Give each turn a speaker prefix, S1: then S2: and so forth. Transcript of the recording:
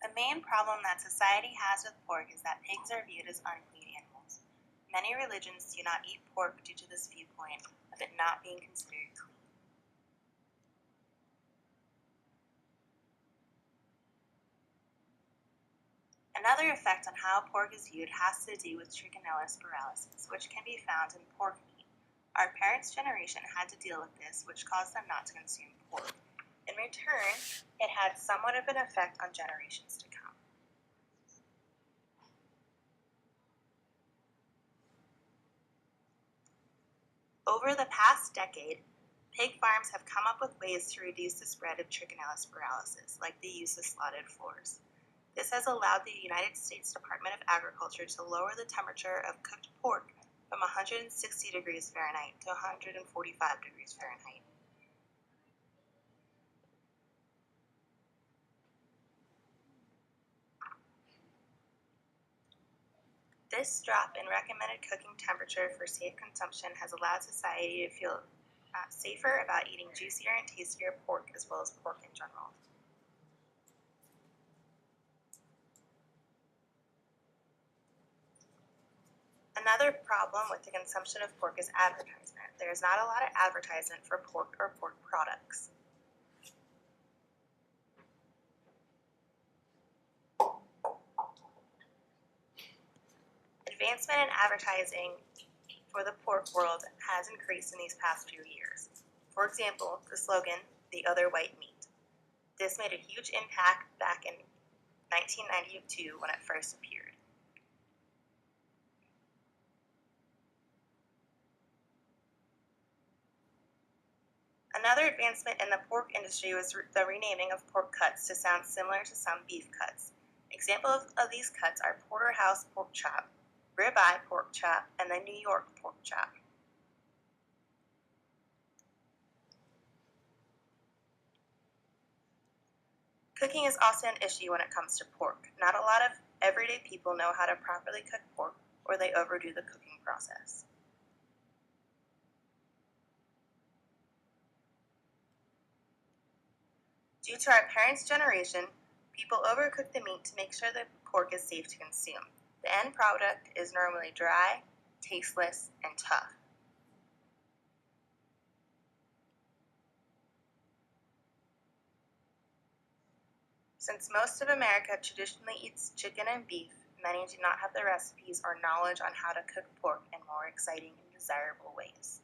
S1: The main problem that society has with pork is that pigs are viewed as unclean animals. Many religions do not eat pork due to this viewpoint of it not being considered clean. Another effect on how pork is viewed has to do with Trichinella spiralis, which can be found in pork meat. Our parents' generation had to deal with this, which caused them not to consume pork. In return, it had somewhat of an effect on generations to come. Over the past decade, pig farms have come up with ways to reduce the spread of Trichinella spiralis, like the use of slotted floors. This has allowed the United States Department of Agriculture to lower the temperature of cooked pork from 160 degrees Fahrenheit to 145 degrees Fahrenheit. This drop in recommended cooking temperature for safe consumption has allowed society to feel safer about eating juicier and tastier pork as well as pork in general. Another problem with the consumption of pork is advertisement. There is not a lot of advertisement for pork or pork products. Advancement in advertising for the pork world has increased in these past few years. For example, the slogan, "The Other White Meat." This made a huge impact back in 1992 when it first appeared. Another advancement in the pork industry was the renaming of pork cuts to sound similar to some beef cuts. Examples of these cuts are porterhouse pork chop, ribeye pork chop, and the New York pork chop. Cooking is also an issue when it comes to pork. Not a lot of everyday people know how to properly cook pork, or they overdo the cooking process. Due to our parents' generation, people overcook the meat to make sure the pork is safe to consume. The end product is normally dry, tasteless, and tough. Since most of America traditionally eats chicken and beef, many do not have the recipes or knowledge on how to cook pork in more exciting and desirable ways.